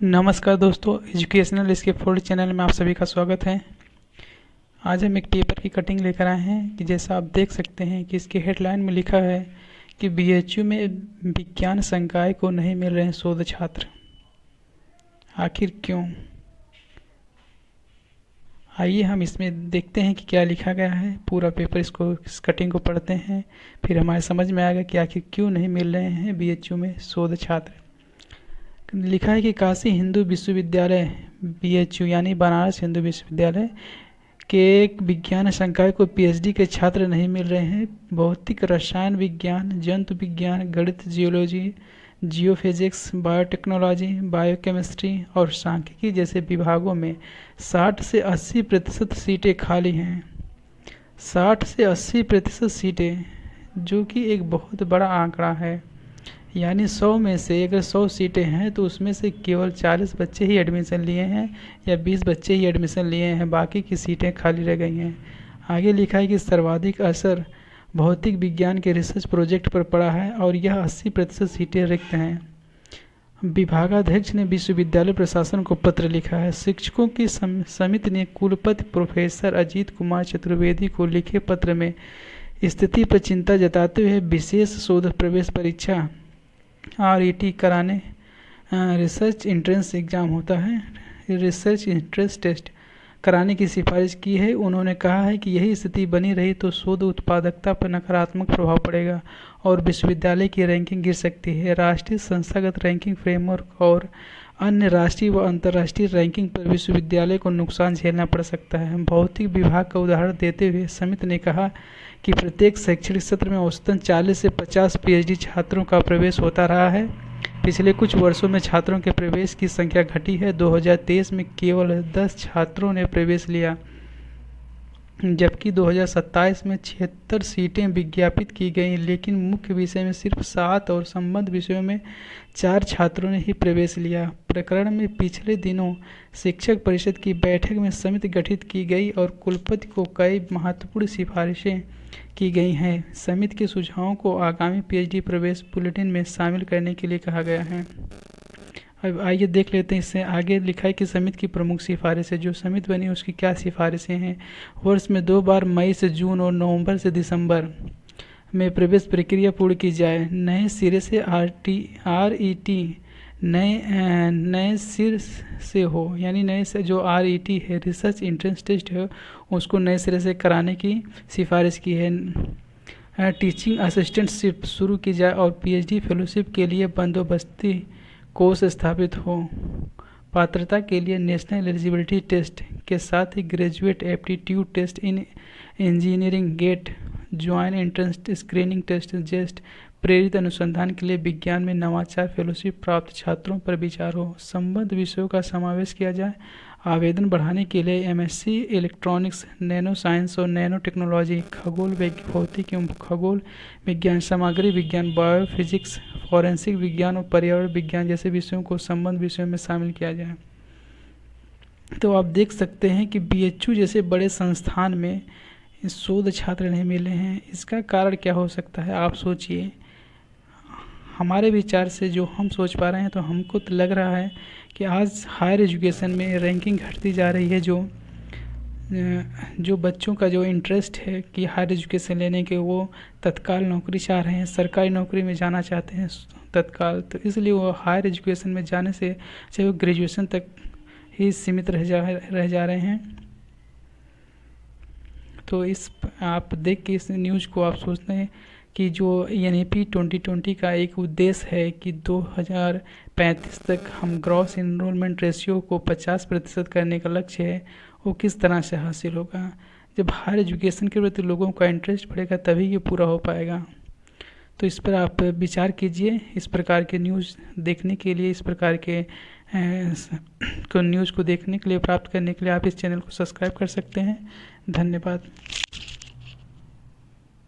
नमस्कार दोस्तों, एजुकेशनल इसके फोल्ड चैनल में आप सभी का स्वागत है। आज हम एक पेपर की कटिंग लेकर आए हैं कि जैसा आप देख सकते हैं कि इसके हेडलाइन में लिखा है कि बीएचयू में विज्ञान संकाय को नहीं मिल रहे हैं शोध छात्र, आखिर क्यों। आइए हम इसमें देखते हैं कि क्या लिखा गया है। पूरा पेपर इस कटिंग को पढ़ते हैं, फिर हमारे समझ में आएगा कि आखिर क्यों नहीं मिल रहे हैं बीएचयू में शोध छात्र। लिखा है कि काशी हिंदू विश्वविद्यालय बीएचयू यानी बनारस हिंदू विश्वविद्यालय के एक विज्ञान संकाय को पीएचडी के छात्र नहीं मिल रहे हैं। भौतिक रसायन विज्ञान, जंतु विज्ञान, गणित, जियोलॉजी, जियोफिजिक्स, बायोटेक्नोलॉजी, बायोकेमिस्ट्री और सांख्यिकी जैसे विभागों में 60 से 80% सीटें खाली हैं। 60 से 80% सीटें, जो कि एक बहुत बड़ा आंकड़ा है। यानी 100 में से अगर 100 सीटें हैं तो उसमें से केवल 40 बच्चे ही एडमिशन लिए हैं या 20 बच्चे ही एडमिशन लिए हैं, बाकी की सीटें खाली रह गई हैं। आगे लिखा है कि सर्वाधिक असर भौतिक विज्ञान के रिसर्च प्रोजेक्ट पर पड़ा है और यह 80% सीटें रिक्त हैं। विभागाध्यक्ष ने विश्वविद्यालय प्रशासन को पत्र लिखा है। शिक्षकों की समिति ने कुलपति प्रोफेसर अजीत कुमार चतुर्वेदी को लिखे पत्र में स्थिति पर चिंता जताते हुए विशेष शोध प्रवेश परीक्षा RET कराने, रिसर्च एंट्रेंस एग्ज़ाम होता है, रिसर्च एंट्रेंस टेस्ट कराने की सिफारिश की है। उन्होंने कहा है कि यही स्थिति बनी रही तो शोध उत्पादकता पर नकारात्मक प्रभाव पड़ेगा और विश्वविद्यालय की रैंकिंग गिर सकती है। राष्ट्रीय संस्थागत रैंकिंग फ्रेमवर्क और अन्य राष्ट्रीय व अंतर्राष्ट्रीय रैंकिंग पर विश्वविद्यालय को नुकसान झेलना पड़ सकता है। भौतिक विभाग का उदाहरण देते हुए समिति ने कहा कि प्रत्येक शैक्षणिक सत्र में औसतन 40 से 50 पीएचडी छात्रों का प्रवेश होता रहा है। पिछले कुछ वर्षों में छात्रों के प्रवेश की संख्या घटी है। 2023 में केवल 10 छात्रों ने प्रवेश लिया, जबकि 2027 में 76 सीटें विज्ञापित की गईं, लेकिन मुख्य विषय में सिर्फ 7 और संबद्ध विषयों में 4 छात्रों ने ही प्रवेश लिया। प्रकरण में पिछले दिनों शिक्षक परिषद की बैठक में समिति गठित की गई और कुलपति को कई महत्वपूर्ण सिफारिशें की गई हैं। समिति के सुझावों को आगामी पीएचडी प्रवेश बुलेटिन में शामिल करने के लिए कहा गया है। अब आइए देख लेते हैं। इससे आगे लिखा है कि समिति की प्रमुख सिफारिशें, जो समिति बनी उसकी क्या सिफारिशें हैं। वर्ष में 2 बार मई से जून और नवंबर से दिसंबर में प्रवेश प्रक्रिया पूर्ण की जाए। नए सिरे से RET नए सिर से हो, यानी नए से जो RET है, रिसर्च एंट्रेंस टेस्ट है, उसको नए सिरे से कराने की सिफारिश की है। टीचिंग असिस्टेंटशिप शुरू की जाए और पीएचडी फेलोशिप के लिए बंदोबस्ती कोर्स स्थापित हो। पात्रता के लिए नेशनल एलिजिबिलिटी टेस्ट के साथ ही graduate aptitude test in engineering, GATE, joint entrance screening test, JEST प्रेरित अनुसंधान के लिए विज्ञान में नवाचार फेलोशिप प्राप्त छात्रों पर विचार हो। संबद्ध विषयों का समावेश किया जाए। आवेदन बढ़ाने के लिए MSc इलेक्ट्रॉनिक्स, नैनो साइंस और नैनो टेक्नोलॉजी, खगोल भौतिक एवं खगोल विज्ञान, सामग्री विज्ञान, बायोफिजिक्स, फॉरेंसिक विज्ञान और पर्यावरण विज्ञान जैसे विषयों को संबद्ध विषयों में शामिल किया जाए। तो आप देख सकते हैं कि BHU जैसे बड़े संस्थान में शोध छात्र नहीं मिले हैं। इसका कारण क्या हो सकता है, आप सोचिए। हमारे विचार से जो हम सोच पा रहे हैं, तो हमको तो लग रहा है कि आज हायर एजुकेशन में रैंकिंग घटती जा रही है। जो बच्चों का जो इंटरेस्ट है कि हायर एजुकेशन लेने के, वो तत्काल नौकरी चाह रहे हैं, सरकारी नौकरी में जाना चाहते हैं तत्काल, तो इसलिए वो हायर एजुकेशन में जाने से चाहे वो ग्रेजुएशन तक ही सीमित रह जा रहे हैं। तो आप देख के इस न्यूज़ को आप सोचते हैं कि जो NEP 2020 का एक उद्देश्य है कि 2035 तक हम ग्रॉस एनरोलमेंट रेशियो को 50% करने का लक्ष्य है, वो किस तरह से हासिल होगा। जब हायर एजुकेशन के प्रति लोगों का इंटरेस्ट बढ़ेगा तभी ये पूरा हो पाएगा। तो इस पर आप विचार कीजिए। इस प्रकार के न्यूज़ देखने के लिए, इस प्रकार के न्यूज़ को देखने के लिए, प्राप्त करने के लिए आप इस चैनल को सब्सक्राइब कर सकते हैं। धन्यवाद।